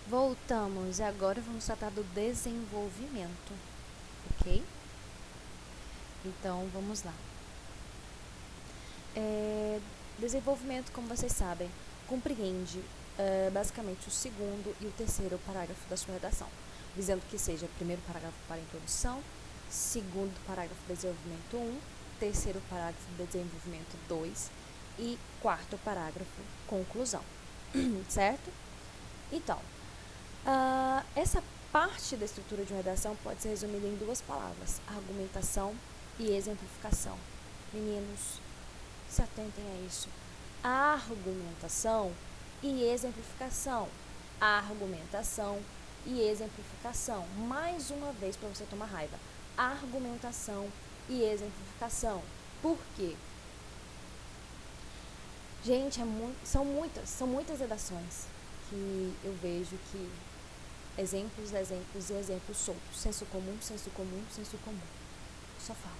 Voltamos e agora vamos tratar do desenvolvimento, ok? Então, vamos lá. Desenvolvimento, como vocês sabem, compreende basicamente o segundo e o terceiro parágrafo da sua redação, visando que seja primeiro parágrafo para introdução, segundo parágrafo desenvolvimento 1, terceiro parágrafo desenvolvimento 2 e quarto parágrafo conclusão, certo? Então, essa parte da estrutura de uma redação pode ser resumida em duas palavras: argumentação e exemplificação. Meninos, se atentem a isso. Argumentação e exemplificação. Argumentação e exemplificação. Mais uma vez para você tomar raiva. Argumentação e exemplificação. Por quê? Gente, são muitas redações que eu vejo que exemplos e exemplos soltos. Senso comum, senso comum, senso comum. Só fala.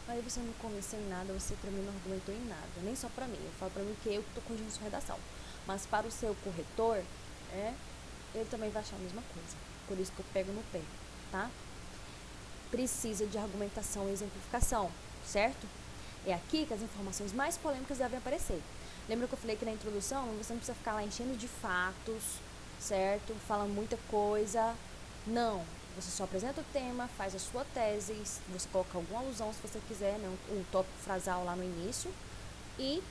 Aí você não convenceu em nada, você pra mim não argumentou em nada. Nem só pra mim, eu falo pra mim que eu que tô corrigindo sua redação. Mas para o seu corretor, ele também vai achar a mesma coisa. Por isso que eu pego no pé, tá? Precisa de argumentação e exemplificação, certo? É aqui que as informações mais polêmicas devem aparecer. Lembra que eu falei que na introdução você não precisa ficar lá enchendo de fatos, certo? Fala muita coisa. Não. Você só apresenta o tema, faz a sua tese, você coloca alguma alusão se você quiser, né? Um tópico frasal lá no início e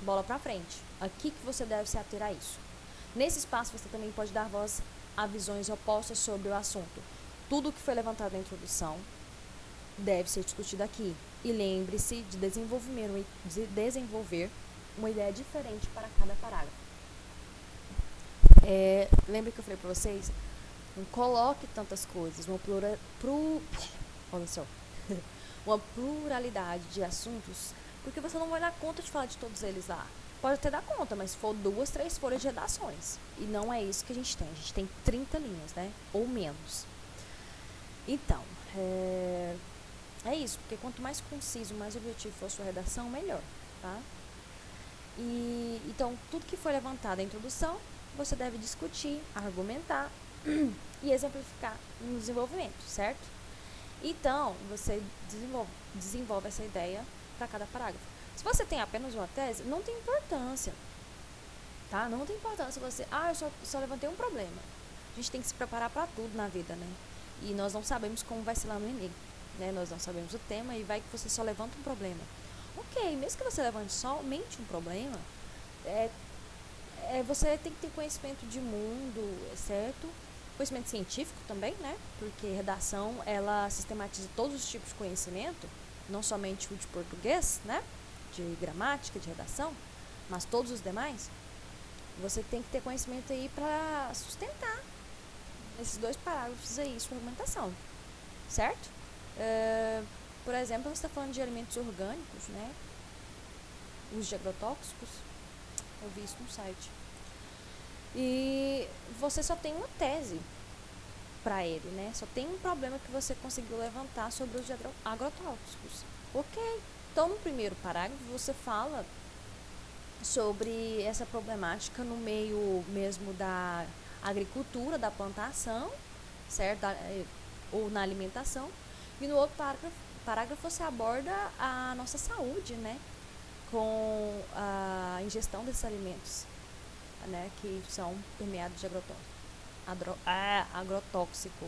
bola pra frente. Aqui que você deve se ater a isso. Nesse espaço você também pode dar voz a visões opostas sobre o assunto. Tudo que foi levantado na introdução deve ser discutido aqui. E lembre-se de desenvolver uma ideia diferente para cada parágrafo. Lembra que eu falei para vocês? Não coloque tantas coisas, uma pluralidade de assuntos, porque você não vai dar conta de falar de todos eles lá. Pode até dar conta, mas se for 2, 3 folhas de redações. E não é isso que a gente tem. A gente tem 30 linhas, né? Ou menos. Então, é isso, porque quanto mais conciso, mais objetivo for a sua redação, melhor, tá? Então, tudo que foi levantado na introdução, você deve discutir, argumentar e exemplificar no desenvolvimento, certo? Então, você desenvolve essa ideia para cada parágrafo. Se você tem apenas uma tese, não tem importância, tá? Não tem importância você, eu só levantei um problema. A gente tem que se preparar para tudo na vida, né? E nós não sabemos como vai ser lá no Enem, né? Nós não sabemos o tema e vai que você só levanta um problema. Ok, mesmo que você levante somente um problema, você tem que ter conhecimento de mundo, certo? Conhecimento científico também, né? Porque redação, ela sistematiza todos os tipos de conhecimento, não somente o de português, né? De gramática, de redação, mas todos os demais. Você tem que ter conhecimento aí para sustentar esses 2 parágrafos aí, sua argumentação, certo? Por exemplo, você está falando de alimentos orgânicos, né? Uso de agrotóxicos. Eu vi isso no site. E você só tem uma tese para ele, né? Só tem um problema que você conseguiu levantar sobre os agrotóxicos. Ok. Então, no primeiro parágrafo, você fala sobre essa problemática no meio mesmo da agricultura, da plantação, certo? Ou na alimentação. E no outro parágrafo você aborda a nossa saúde, né? Com a ingestão desses alimentos, né? Que são permeados de agrotóxico.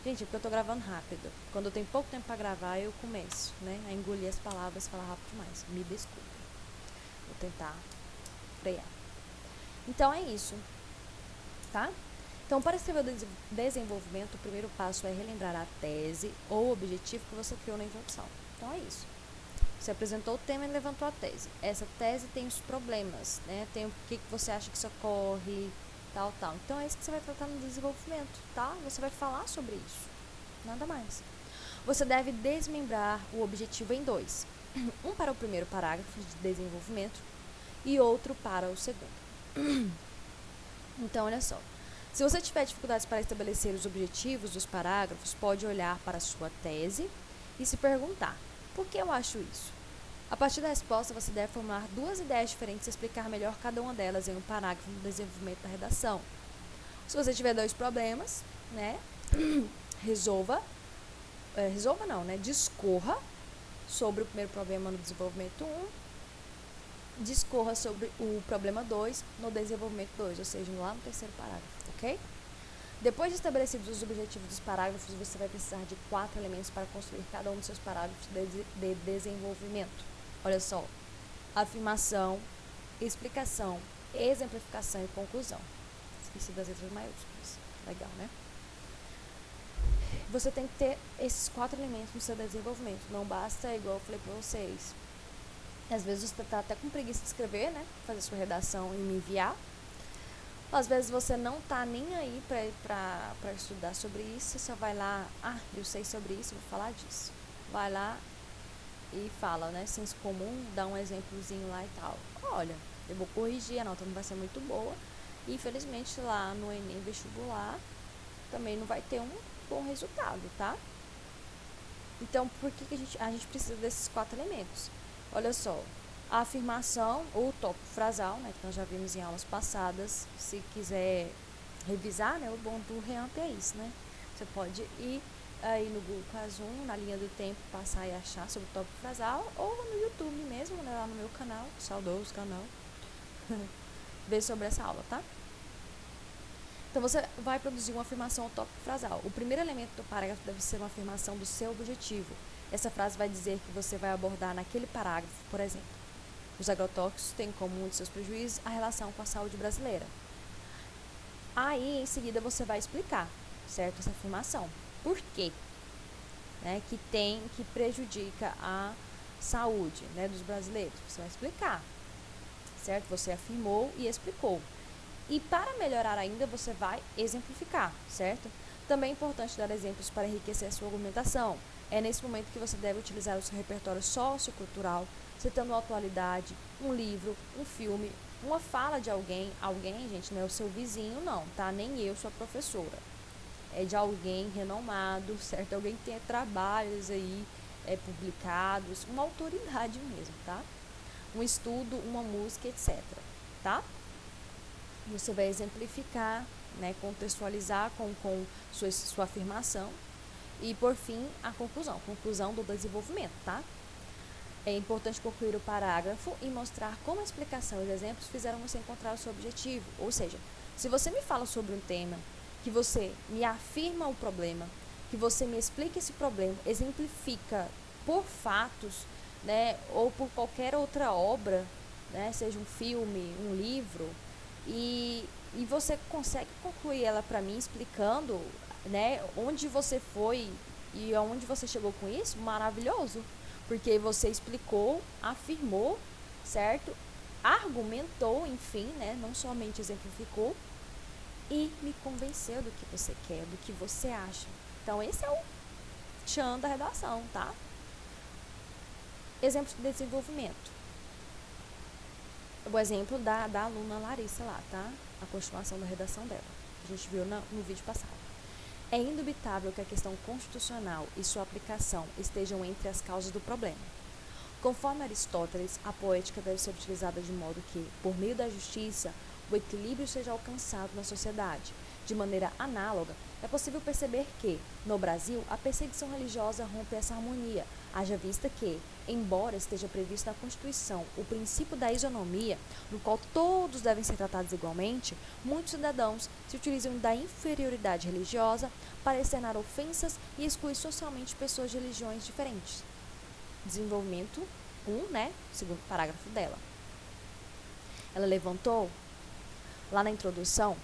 Gente, é porque eu tô gravando rápido. Quando eu tenho pouco tempo para gravar, eu começo, né? A engolir as palavras e falar rápido demais. Me desculpe. Vou tentar frear. Então é isso, tá? Então, para escrever o desenvolvimento, o primeiro passo é relembrar a tese ou objetivo que você criou na introdução. Então é isso. Você apresentou o tema e levantou a tese. Essa tese tem os problemas, né? Tem o que você acha que isso ocorre, tal. Então é isso que você vai tratar no desenvolvimento, tá? Você vai falar sobre isso, nada mais. Você deve desmembrar o objetivo em 2. Um para o primeiro parágrafo de desenvolvimento e outro para o segundo. Então, olha só. Se você tiver dificuldades para estabelecer os objetivos dos parágrafos, pode olhar para a sua tese e se perguntar: por que eu acho isso? A partir da resposta, você deve formular 2 ideias diferentes e explicar melhor cada uma delas em um parágrafo no desenvolvimento da redação. Se você tiver dois problemas, né, resolva não, né, discorra sobre o primeiro problema no desenvolvimento 1, discorra sobre o problema 2 no desenvolvimento 2, ou seja, lá no terceiro parágrafo, ok? Depois de estabelecidos os objetivos dos parágrafos, você vai precisar de 4 elementos para construir cada um dos seus parágrafos de desenvolvimento. Olha só, afirmação, explicação, exemplificação e conclusão. Esqueci das letras maiúsculas. Legal, né? Você tem que ter esses 4 elementos no seu desenvolvimento. Não basta, igual eu falei pra vocês, às vezes você tá até com preguiça de escrever, né? Fazer sua redação e me enviar. Às vezes você não tá nem aí pra estudar sobre isso, você só vai lá, eu sei sobre isso, vou falar disso. Vai lá e fala, né? Senso comum, dá um exemplozinho lá e tal. Olha, eu vou corrigir, a nota não vai ser muito boa. E infelizmente lá no Enem vestibular também não vai ter um bom resultado, tá? Então, por que a gente precisa desses 4 elementos? Olha só, a afirmação ou tópico frasal, né, que nós já vimos em aulas passadas. Se quiser revisar, né, o bom do REAMP é isso, né? Você pode ir aí no Google Casum, na linha do tempo, passar e achar sobre o tópico frasal, ou no YouTube mesmo, né, lá no meu canal, saudoso canal, ver sobre essa aula, tá? Então, você vai produzir uma afirmação ou tópico frasal. O primeiro elemento do parágrafo deve ser uma afirmação do seu objetivo. Essa frase vai dizer que você vai abordar naquele parágrafo, por exemplo, os agrotóxicos têm como um de seus prejuízos a relação com a saúde brasileira. Aí, em seguida, você vai explicar, certo, essa afirmação. Por quê? Né, que prejudica a saúde, né, dos brasileiros. Você vai explicar, certo? Você afirmou e explicou. E para melhorar ainda, você vai exemplificar, certo? Também é importante dar exemplos para enriquecer a sua argumentação. É nesse momento que você deve utilizar o seu repertório sociocultural, citando a atualidade, um livro, um filme, uma fala de alguém, gente, não é o seu vizinho não, tá? Nem eu, sua professora. É de alguém renomado, certo? Alguém que tenha trabalhos aí publicados, uma autoridade mesmo, tá? Um estudo, uma música, etc, tá? Você vai exemplificar, né, contextualizar com sua afirmação e, por fim, a conclusão do desenvolvimento, tá? É importante concluir o parágrafo e mostrar como a explicação e os exemplos fizeram você encontrar o seu objetivo. Ou seja, se você me fala sobre um tema, que você me afirma o problema, que você me explica esse problema, exemplifica por fatos, né, ou por qualquer outra obra, né, seja um filme, um livro, e você consegue concluir ela para mim explicando, né, onde você foi e aonde você chegou com isso, maravilhoso, porque você explicou, afirmou, certo? Argumentou, enfim, né, não somente exemplificou e me convenceu do que você quer, do que você acha. Então esse é o tchan da redação, tá? Exemplos de desenvolvimento. O exemplo da aluna Larissa lá, tá? A continuação da redação dela, que a gente viu no vídeo passado. É indubitável que a questão constitucional e sua aplicação estejam entre as causas do problema. Conforme Aristóteles, a poética deve ser utilizada de modo que, por meio da justiça, o equilíbrio seja alcançado na sociedade. De maneira análoga, é possível perceber que, no Brasil, a perseguição religiosa rompe essa harmonia, haja vista que, embora esteja previsto na Constituição o princípio da isonomia, no qual todos devem ser tratados igualmente, muitos cidadãos se utilizam da inferioridade religiosa para externar ofensas e excluir socialmente pessoas de religiões diferentes. Desenvolvimento 1, né? Segundo parágrafo dela. Ela levantou, lá na introdução,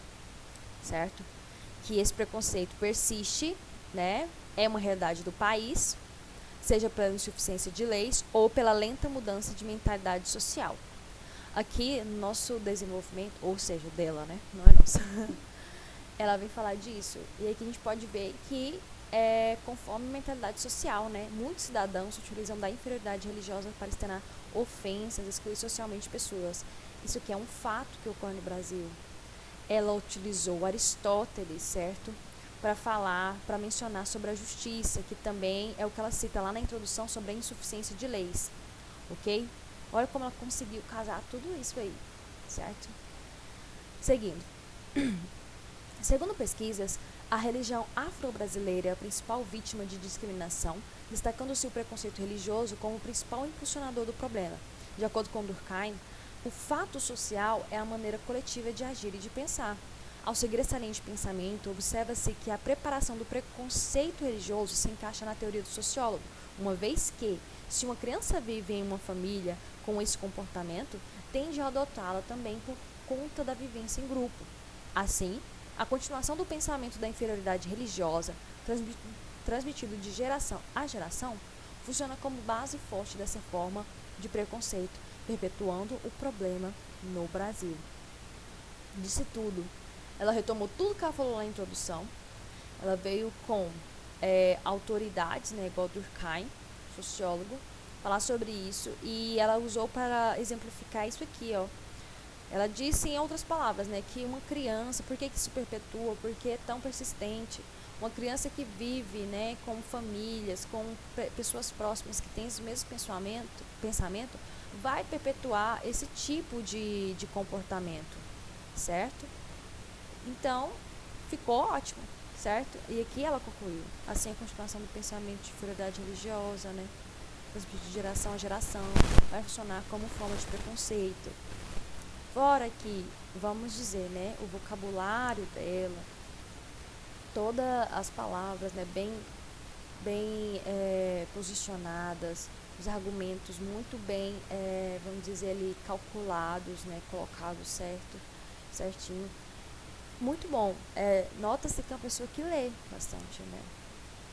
certo? Que esse preconceito persiste, né? É uma realidade do país, seja pela insuficiência de leis ou pela lenta mudança de mentalidade social. Aqui, no nosso desenvolvimento, ou seja, dela, né? Não é nossa. Ela vem falar disso. E aqui a gente pode ver que conforme a mentalidade social, né? Muitos cidadãos se utilizam da inferioridade religiosa para externar ofensas, excluir socialmente pessoas. Isso aqui é um fato que ocorre no Brasil. Ela utilizou Aristóteles, certo? Para falar, para mencionar sobre a justiça, que também é o que ela cita lá na introdução sobre a insuficiência de leis, ok? Olha como ela conseguiu casar tudo isso aí, certo? Seguindo. Segundo pesquisas, a religião afro-brasileira é a principal vítima de discriminação, destacando-se o preconceito religioso como o principal impulsionador do problema. De acordo com Durkheim, o fato social é a maneira coletiva de agir e de pensar. Ao seguir essa linha de pensamento, observa-se que a preparação do preconceito religioso se encaixa na teoria do sociólogo, uma vez que, se uma criança vive em uma família com esse comportamento, tende a adotá-la também por conta da vivência em grupo. Assim, a continuação do pensamento da inferioridade religiosa, transmitido de geração a geração, funciona como base forte dessa forma de preconceito, perpetuando o problema no Brasil. Disse tudo. Ela retomou tudo que ela falou na introdução. Ela veio com autoridades, né, igual Durkheim, sociólogo, falar sobre isso, e ela usou para exemplificar isso aqui, ó. Ela disse, em outras palavras, né, que uma criança, por que se perpetua, por que é tão persistente? Uma criança que vive, né, com famílias, com pessoas próximas que têm esse mesmo pensamento, vai perpetuar esse tipo de comportamento, certo? Então, ficou ótimo, certo? E aqui ela concluiu, assim a continuação do pensamento de inferioridade religiosa, né, de geração a geração, vai funcionar como forma de preconceito. Fora que, vamos dizer, né, o vocabulário dela, todas as palavras, né, bem posicionadas, os argumentos muito bem, vamos dizer ali, calculados, né, colocados certinho. Muito bom. Nota-se que é uma pessoa que lê bastante, né?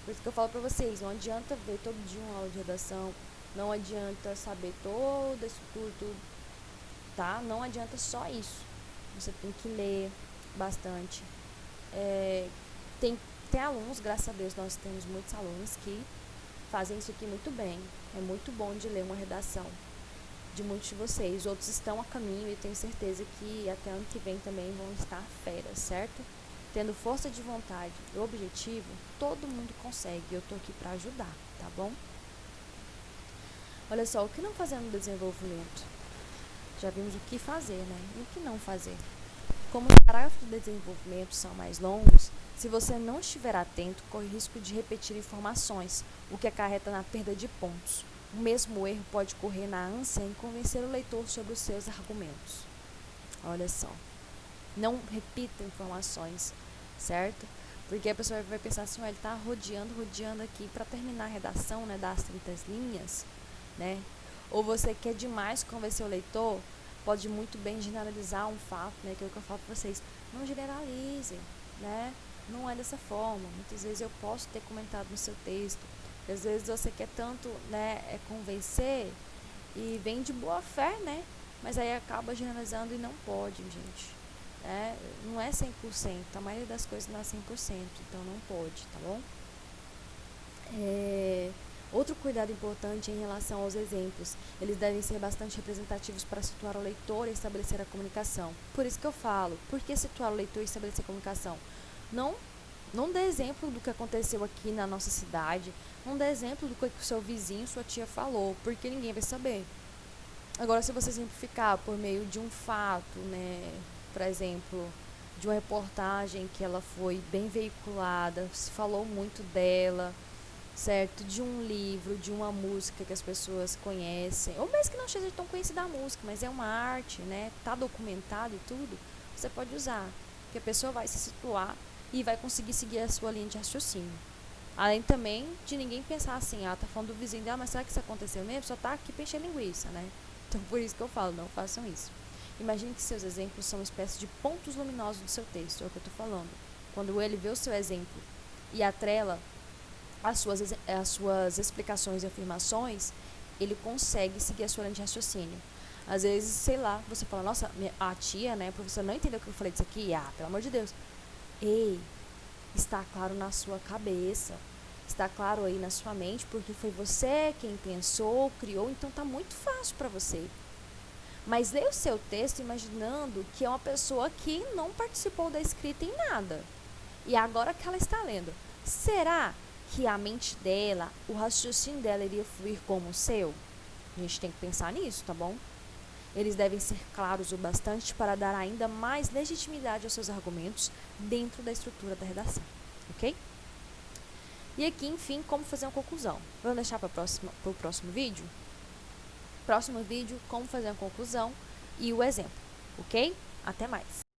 Por isso que eu falo pra vocês, não adianta ver todo dia uma aula de redação, não adianta saber toda a estrutura, tudo, tá? Não adianta só isso. Você tem que ler bastante. Tem alunos, graças a Deus, nós temos muitos alunos que fazem isso aqui muito bem. É muito bom de ler uma redação de muitos de vocês. Outros estão a caminho e tenho certeza que até ano que vem também vão estar feras, certo? Tendo força de vontade e objetivo, todo mundo consegue. Eu tô aqui para ajudar, tá bom? Olha só, o que não fazer no desenvolvimento? Já vimos o que fazer, né? E o que não fazer? Como os parágrafos de desenvolvimento são mais longos, se você não estiver atento, corre o risco de repetir informações, o que acarreta na perda de pontos. O mesmo erro pode ocorrer na ânsia em convencer o leitor sobre os seus argumentos. Olha só, não repita informações, certo? Porque a pessoa vai pensar assim, ele está rodeando aqui para terminar a redação, né, das 30 linhas, né? Ou você quer demais convencer o leitor, pode muito bem generalizar um fato, né, que é o que eu falo para vocês. Não generalizem, né? Não é dessa forma. Muitas vezes eu posso ter comentado no seu texto. Às vezes você quer tanto, né, convencer e vem de boa fé, né? Mas aí acaba generalizando e não pode, gente. Não é 100%. A maioria das coisas não é 100%, então não pode, tá bom? Outro cuidado importante em relação aos exemplos, eles devem ser bastante representativos para situar o leitor e estabelecer a comunicação. Por isso que eu falo, por que situar o leitor e estabelecer a comunicação? Não dê exemplo do que aconteceu aqui na nossa cidade, não dê exemplo do que o seu vizinho, sua tia falou, porque ninguém vai saber. Agora, se você simplificar por meio de um fato, né, por exemplo, de uma reportagem que ela foi bem veiculada, se falou muito dela, certo? De um livro, de uma música que as pessoas conhecem, ou mesmo que não seja tão conhecida a música, mas é uma arte, né? Tá documentado e tudo, você pode usar, porque a pessoa vai se situar e vai conseguir seguir a sua linha de raciocínio. Além também de ninguém pensar assim, tá falando do vizinho dela, mas será que isso aconteceu mesmo? Só tá aqui pra encher linguiça, né? Então por isso que eu falo, não façam isso. Imagine que seus exemplos são uma espécie de pontos luminosos do seu texto, é o que eu tô falando. Quando ele vê o seu exemplo e atrela as suas explicações e afirmações, ele consegue seguir a sua linha de raciocínio. Às vezes, sei lá, você fala, nossa, a tia, né, a professora não entendeu o que eu falei disso aqui. Pelo amor de Deus. Ei, está claro na sua cabeça, está claro aí na sua mente, porque foi você quem pensou, criou, então tá muito fácil para você. Mas leia o seu texto imaginando que é uma pessoa que não participou da escrita em nada. E agora que ela está lendo, será que a mente dela, o raciocínio dela iria fluir como o seu? A gente tem que pensar nisso, tá bom? Eles devem ser claros o bastante para dar ainda mais legitimidade aos seus argumentos dentro da estrutura da redação, ok? E aqui, enfim, como fazer uma conclusão. Vamos deixar para o próximo vídeo? Próximo vídeo, como fazer uma conclusão e o exemplo, ok? Até mais!